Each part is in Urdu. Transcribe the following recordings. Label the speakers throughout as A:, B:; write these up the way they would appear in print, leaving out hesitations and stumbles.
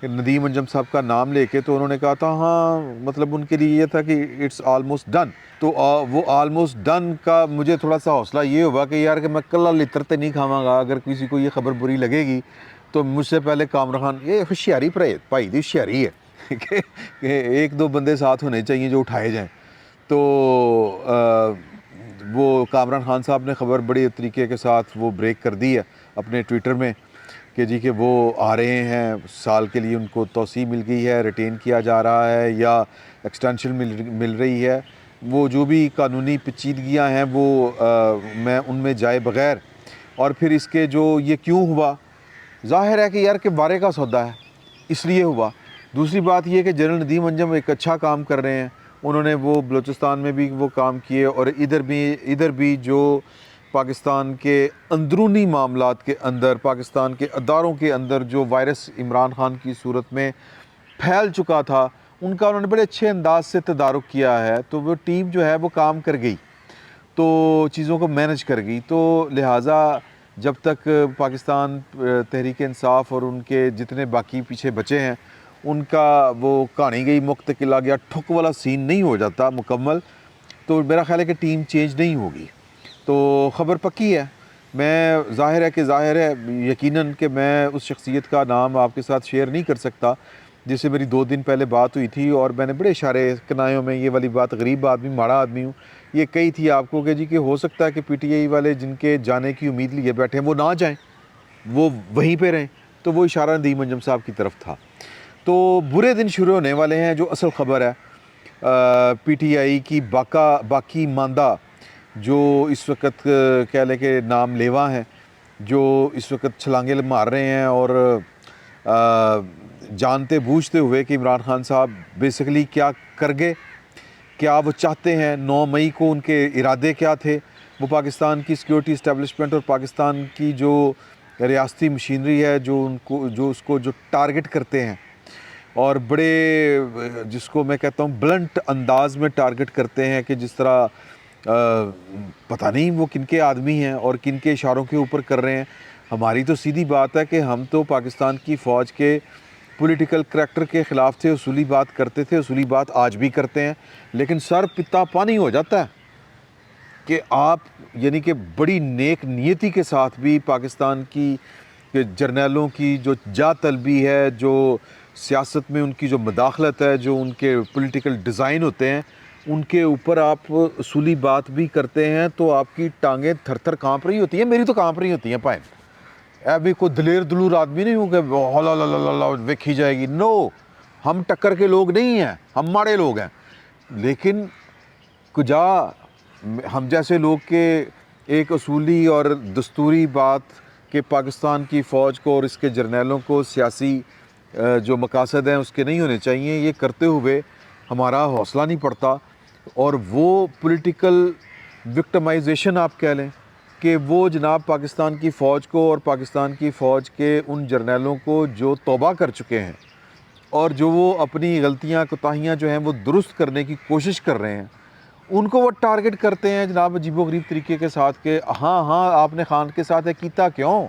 A: کہ ندیم انجم صاحب کا نام لے کے، تو انہوں نے کہا تھا ہاں مطلب ان کے لیے یہ تھا کہ اٹس آلموسٹ ڈن. تو وہ آلموسٹ ڈن کا مجھے تھوڑا سا حوصلہ یہ ہوا کہ یار کہ میں کلہ لترتے نہیں کھاواں گا، اگر کسی کو یہ خبر بری لگے گی تو مجھ سے پہلے کامران خان، یہ ہوشیاری بھائی دی ہوشیاری ہے کہ ایک دو بندے ساتھ ہونے چاہیے جو اٹھائے جائیں. تو وہ کامران خان صاحب نے خبر بڑے طریقے کے ساتھ وہ بریک کر دی ہے اپنے ٹویٹر میں کہ جی کہ وہ آ رہے ہیں سال کے لیے، ان کو توسیع مل گئی ہے، ریٹین کیا جا رہا ہے یا ایکسٹینشن مل رہی ہے. وہ جو بھی قانونی پیچیدگیاں ہیں وہ میں ان میں جائے بغیر، اور پھر اس کے جو یہ کیوں ہوا، ظاہر ہے کہ یار کہ بارے کا سودا ہے اس لیے ہوا. دوسری بات یہ کہ جنرل ندیم انجم ایک اچھا کام کر رہے ہیں، انہوں نے وہ بلوچستان میں بھی وہ کام کیے، اور ادھر بھی جو پاکستان کے اندرونی معاملات کے اندر، پاکستان کے اداروں کے اندر جو وائرس عمران خان کی صورت میں پھیل چکا تھا، ان کا انہوں نے بڑے اچھے انداز سے تدارک کیا ہے. تو وہ ٹیم جو ہے وہ کام کر گئی، تو چیزوں کو مینج کر گئی. تو لہٰذا جب تک پاکستان تحریک انصاف اور ان کے جتنے باقی پیچھے بچے ہیں ان کا وہ کہانی گئی مکت قلعہ گیا ٹھک والا سین نہیں ہو جاتا مکمل، تو میرا خیال ہے کہ ٹیم چینج نہیں ہوگی. تو خبر پکی ہے. میں ظاہر ہے یقیناً کہ میں اس شخصیت کا نام آپ کے ساتھ شیئر نہیں کر سکتا جس سے میری 2 دن پہلے بات ہوئی تھی، اور میں نے بڑے اشارے کنایوں میں یہ والی بات، غریب آدمی ماڑا آدمی ہوں، یہ کہی تھی آپ کو کہ جی کہ ہو سکتا ہے کہ پی ٹی آئی والے جن کے جانے کی امید لیے بیٹھے ہیں وہ نہ جائیں، وہ وہیں پہ رہیں. تو وہ اشارہ ندیم انجم صاحب کی طرف تھا. تو برے دن شروع ہونے والے ہیں. جو اصل خبر ہے پی ٹی آئی کی باقی ماندہ جو اس وقت کہہ لیں کہ نام لیوا ہیں، جو اس وقت چھلانگے مار رہے ہیں اور جانتے بوجھتے ہوئے کہ عمران خان صاحب بیسیکلی کیا کر گئے، کیا وہ چاہتے ہیں، 9 مئی کو ان کے ارادے کیا تھے. وہ پاکستان کی سیکیورٹی اسٹیبلشمنٹ اور پاکستان کی جو ریاستی مشینری ہے جو اس کو ٹارگٹ کرتے ہیں، اور بڑے جس کو میں کہتا ہوں بلنٹ انداز میں ٹارگٹ کرتے ہیں کہ جس طرح پتہ نہیں وہ کن کے آدمی ہیں اور کن کے اشاروں کے اوپر کر رہے ہیں. ہماری تو سیدھی بات ہے کہ ہم تو پاکستان کی فوج کے پولیٹیکل کریکٹر کے خلاف تھے، اصولی بات کرتے تھے، اصولی بات آج بھی کرتے ہیں، لیکن سر پتا پانی ہو جاتا ہے کہ آپ یعنی کہ بڑی نیک نیتی کے ساتھ بھی پاکستان کی جرنیلوں کی جو جا طلبی ہے، جو سیاست میں ان کی جو مداخلت ہے، جو ان کے پولیٹیکل ڈیزائن ہوتے ہیں، ان کے اوپر آپ اصولی بات بھی کرتے ہیں تو آپ کی ٹانگیں تھر تھر کانپ رہی ہوتی ہیں. میری تو کانپ رہی ہوتی ہیں پائیں. ابھی کوئی دلیر دلور آدمی نہیں ہوں کہ ویکھی جائے گی. نو، ہم ٹکر کے لوگ نہیں ہیں، ہم ماڑے لوگ ہیں. لیکن کجا ہم جیسے لوگ کے ایک اصولی اور دستوری بات کہ پاکستان کی فوج کو اور اس کے جرنیلوں کو سیاسی جو مقاصد ہیں اس کے نہیں ہونے چاہیے، یہ کرتے ہوئے ہمارا حوصلہ نہیں پڑتا. اور وہ پولیٹیکل وکٹمائزیشن آپ کہہ لیں کہ وہ جناب پاکستان کی فوج کو اور پاکستان کی فوج کے ان جرنیلوں کو جو توبہ کر چکے ہیں اور جو وہ اپنی غلطیاں کوتاہیاں جو ہیں وہ درست کرنے کی کوشش کر رہے ہیں، ان کو وہ ٹارگٹ کرتے ہیں جناب عجیب و غریب طریقے کے ساتھ کہ ہاں آپ نے خان کے ساتھ کیتا کیوں،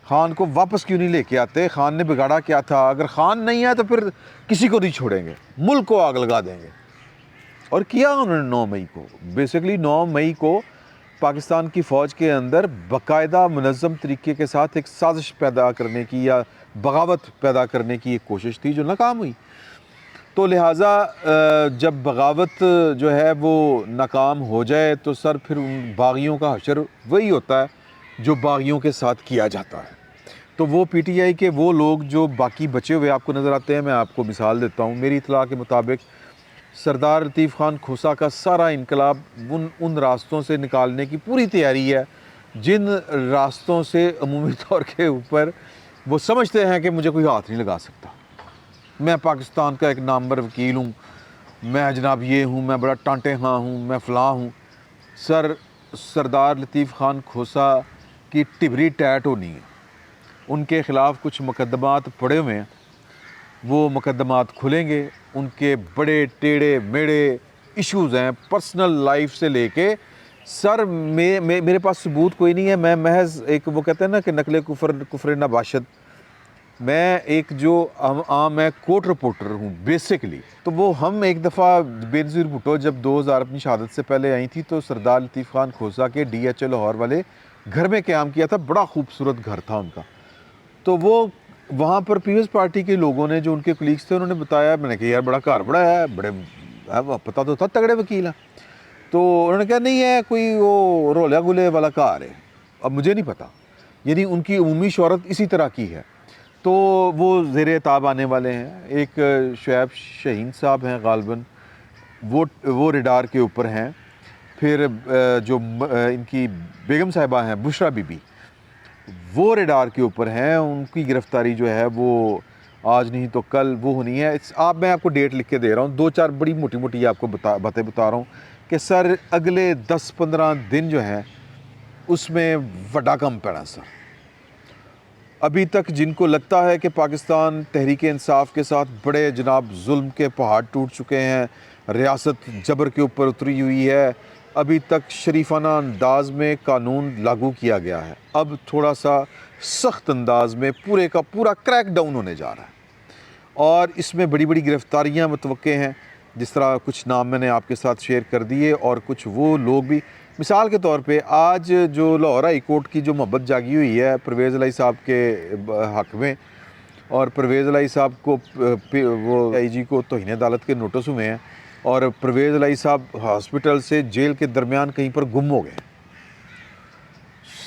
A: خان کو واپس کیوں نہیں لے کے آتے، خان نے بگاڑا کیا تھا، اگر خان نہیں ہے تو پھر کسی کو نہیں چھوڑیں گے، ملک کو آگ لگا دیں گے. اور کیا انہوں نے 9 مئی کو، بیسیکلی 9 مئی کو پاکستان کی فوج کے اندر باقاعدہ منظم طریقے کے ساتھ ایک سازش پیدا کرنے کی یا بغاوت پیدا کرنے کی ایک کوشش تھی جو ناکام ہوئی. تو لہٰذا جب بغاوت جو ہے وہ ناکام ہو جائے تو سر پھر ان باغیوں کا حشر وہی ہوتا ہے جو باغیوں کے ساتھ کیا جاتا ہے. تو وہ پی ٹی آئی کے وہ لوگ جو باقی بچے ہوئے آپ کو نظر آتے ہیں. میں آپ کو مثال دیتا ہوں. میری اطلاع کے مطابق سردار لطیف خان کھوسا کا سارا انقلاب ان راستوں سے نکالنے کی پوری تیاری ہے جن راستوں سے عمومی طور کے اوپر وہ سمجھتے ہیں کہ مجھے کوئی ہاتھ نہیں لگا سکتا، میں پاکستان کا ایک نامور وکیل ہوں، میں جناب یہ ہوں، میں بڑا ٹانٹے ہاں ہوں، میں فلاں ہوں. سردار لطیف خان کھوسا کی ٹبری ٹیٹ ہونی ہے. ان کے خلاف کچھ مقدمات پڑے ہوئے ہیں، وہ مقدمات کھلیں گے. ان کے بڑے ٹیڑے میڑے ایشوز ہیں پرسنل لائف سے لے کے. سر میرے پاس ثبوت کوئی نہیں ہے، میں محض ایک وہ کہتے ہیں نا کہ نقل کفر نباشد، میں ایک جو عام میں کوٹ رپورٹر ہوں بیسکلی، تو وہ ہم ایک دفعہ بینظیر بھٹو جب 2000 اپنی شہادت سے پہلے آئی تھی تو سردار لطیف خان کھوسا کے ڈی ایچ او لاہور والے گھر میں قیام کیا تھا، بڑا خوبصورت گھر تھا ان کا. تو وہ وہاں پر پیپلز پارٹی کے لوگوں نے جو ان کے کلیگس تھے انہوں نے بتایا، میں نے کہا یار بڑا گھر بڑا ہے، بڑے پتہ تو تھا تگڑے وکیل ہیں. تو انہوں نے کہا نہیں ہے کوئی وہ رولے گلے والا گھر ہے. اب مجھے نہیں پتا، یعنی ان کی عمومی شہرت اسی طرح کی ہے. تو وہ زیر اعتاب آنے والے ہیں. ایک شعیب شہین صاحب ہیں غالباً، وہ ریڈار کے اوپر ہیں. پھر جو ان کی بیگم صاحبہ ہیں بشرا بی بی، وہ ریڈار کے اوپر ہیں. ان کی گرفتاری جو ہے وہ آج نہیں تو کل وہ ہونی ہے. میں آپ کو ڈیٹ لکھ کے دے رہا ہوں، 2-4 بڑی موٹی موٹی آپ کو باتیں بتا رہا ہوں کہ سر اگلے 10-15 دن جو ہیں اس میں وڈا کم پینا سر. ابھی تک جن کو لگتا ہے کہ پاکستان تحریک انصاف کے ساتھ بڑے جناب ظلم کے پہاڑ ٹوٹ چکے ہیں، ریاست جبر کے اوپر اتری ہوئی ہے، ابھی تک شریفانہ انداز میں قانون لاگو کیا گیا ہے. اب تھوڑا سا سخت انداز میں پورے کا پورا کریک ڈاؤن ہونے جا رہا ہے، اور اس میں بڑی بڑی گرفتاریاں متوقع ہیں. جس طرح کچھ نام میں نے آپ کے ساتھ شیئر کر دیے، اور کچھ وہ لوگ بھی، مثال کے طور پہ آج جو لاہور ہائی کورٹ کی جو محبت جاگی ہوئی ہے پرویز الہی صاحب کے حق میں، اور پرویز الہی صاحب کو وہ آئی جی کو توہین عدالت کے نوٹس ہوئے ہیں، اور پرویز الہی صاحب ہاسپٹل سے جیل کے درمیان کہیں پر گم ہو گئے.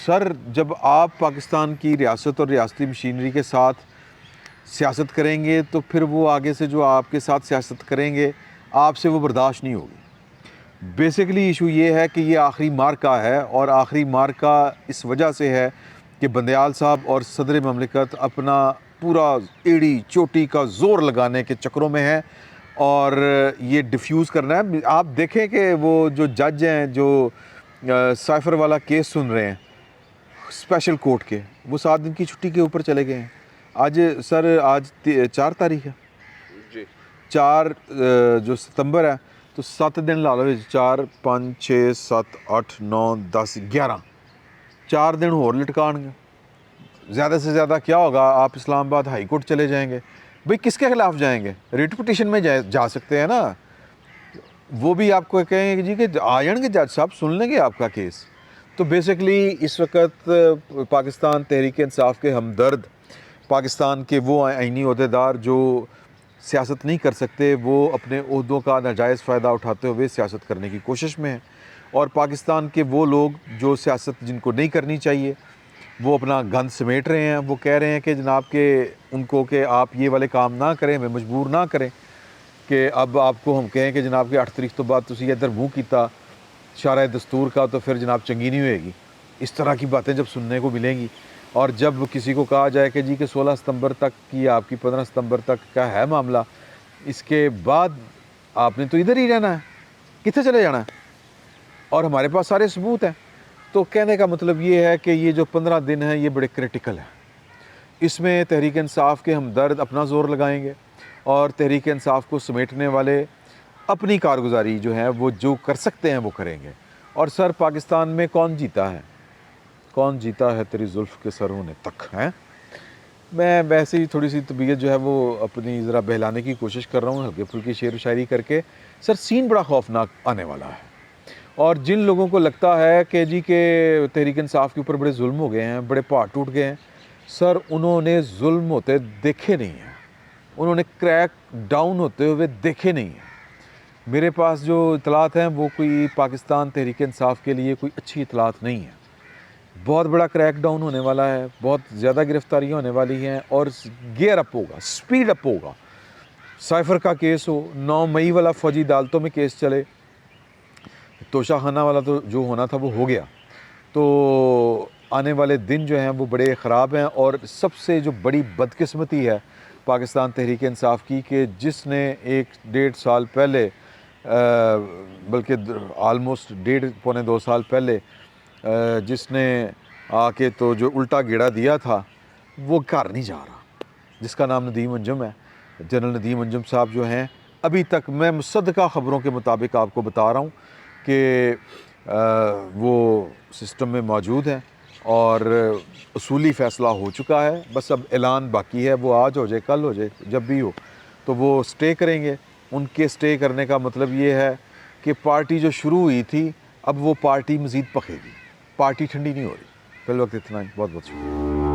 A: سر جب آپ پاکستان کی ریاست اور ریاستی مشینری کے ساتھ سیاست کریں گے تو پھر وہ آگے سے جو آپ کے ساتھ سیاست کریں گے آپ سے وہ برداشت نہیں ہوگی. بیسیکلی ایشو یہ ہے کہ یہ آخری مارکہ ہے، اور آخری مارکہ اس وجہ سے ہے کہ بندیال صاحب اور صدر مملکت اپنا پورا ایڑی چوٹی کا زور لگانے کے چکروں میں ہیں، اور یہ ڈیفیوز کرنا ہے. آپ دیکھیں کہ وہ جو جج ہیں جو سائفر والا کیس سن رہے ہیں اسپیشل کورٹ کے، وہ 7 دن کی چھٹی کے اوپر چلے گئے ہیں. آج سر آج 4 تاریخ ہے جی، 4 جو ستمبر ہے، تو 7 دن لا لو، 4 5 6 7 8 9 10 11 4 دن اور لٹکان گے. زیادہ سے زیادہ کیا ہوگا، آپ اسلام آباد ہائی کورٹ چلے جائیں گے. بھئی کس کے خلاف جائیں گے؟ ریٹ پٹیشن میں جا سکتے ہیں نا. وہ بھی آپ کو کہیں گے جی کہ آ جائیں گے جج صاحب، سن لیں گے آپ کا کیس. تو بیسکلی اس وقت پاکستان تحریک انصاف کے ہمدرد، پاکستان کے وہ آئینی عہدیدار جو سیاست نہیں کر سکتے، وہ اپنے عہدوں کا ناجائز فائدہ اٹھاتے ہوئے سیاست کرنے کی کوشش میں ہیں. اور پاکستان کے وہ لوگ جو سیاست جن کو نہیں کرنی چاہیے، وہ اپنا گند سمیٹ رہے ہیں. وہ کہہ رہے ہیں کہ جناب کہ ان کو کہ آپ یہ والے کام نہ کریں، ہمیں مجبور نہ کریں کہ اب آپ کو ہم کہیں کہ جناب کہ 8 تاریخ تو بعد تسی ادھر منہ کیتا شارع دستور کا تو پھر جناب چنگی نہیں ہوئے گی. اس طرح کی باتیں جب سننے کو ملیں گی، اور جب کسی کو کہا جائے کہ جی کہ 16 ستمبر تک کی آپ کی 15 ستمبر تک کا ہے معاملہ، اس کے بعد آپ نے تو ادھر ہی رہنا ہے، کتنے چلے جانا ہے، اور ہمارے پاس سارے ثبوت ہیں. تو کہنے کا مطلب یہ ہے کہ یہ جو 15 دن ہیں یہ بڑے کرٹیکل ہیں. اس میں تحریک انصاف کے ہمدرد اپنا زور لگائیں گے، اور تحریک انصاف کو سمیٹنے والے اپنی کارگزاری جو ہے وہ جو کر سکتے ہیں وہ کریں گے. اور سر پاکستان میں کون جیتا ہے؟ کون جیتا ہے تیری زلف کے سر ہونے تک ہیں. میں ویسے ہی تھوڑی سی طبیعت جو ہے وہ اپنی ذرا بہلانے کی کوشش کر رہا ہوں ہلکی پھلکی شعر و شاعری کر کے. سر سین بڑا خوفناک آنے والا ہے، اور جن لوگوں کو لگتا ہے کہ جی کہ تحریک انصاف کے اوپر بڑے ظلم ہو گئے ہیں، بڑے پہاڑ ٹوٹ گئے ہیں، سر انہوں نے ظلم ہوتے دیکھے نہیں ہیں، انہوں نے کریک ڈاؤن ہوتے ہوئے دیکھے نہیں ہیں. میرے پاس جو اطلاعات ہیں وہ کوئی پاکستان تحریک انصاف کے لیے کوئی اچھی اطلاعات نہیں ہیں. بہت بڑا کریک ڈاؤن ہونے والا ہے، بہت زیادہ گرفتاریاں ہونے والی ہیں، اور گیئر اپ ہوگا، سپیڈ اپ ہوگا. سائفر کا کیس ہو، 9 مئی والا فوجی عدالتوں میں کیس چلے، توشہ خانہ والا تو جو ہونا تھا وہ ہو گیا. تو آنے والے دن جو ہیں وہ بڑے خراب ہیں. اور سب سے جو بڑی بدقسمتی ہے پاکستان تحریک انصاف کی کہ جس نے 1-1.5 سال پہلے، بلکہ آلموسٹ 1.5-2 سال پہلے جس نے آ کے تو جو الٹا گیڑا دیا تھا وہ گھر نہیں جا رہا، جس کا نام ندیم انجم ہے. جنرل ندیم انجم صاحب جو ہیں، ابھی تک میں مصدقہ خبروں کے مطابق آپ کو بتا رہا ہوں کہ وہ سسٹم میں موجود ہیں، اور اصولی فیصلہ ہو چکا ہے، بس اب اعلان باقی ہے، وہ آج ہو جائے کل ہو جائے جب بھی ہو، تو وہ سٹے کریں گے۔ ان کے سٹے کرنے کا مطلب یہ ہے کہ پارٹی جو شروع ہوئی تھی اب وہ پارٹی مزید پکے گی، پارٹی ٹھنڈی نہیں ہو رہی۔ فی الوقت اتنا ہی، بہت بہت شکریہ۔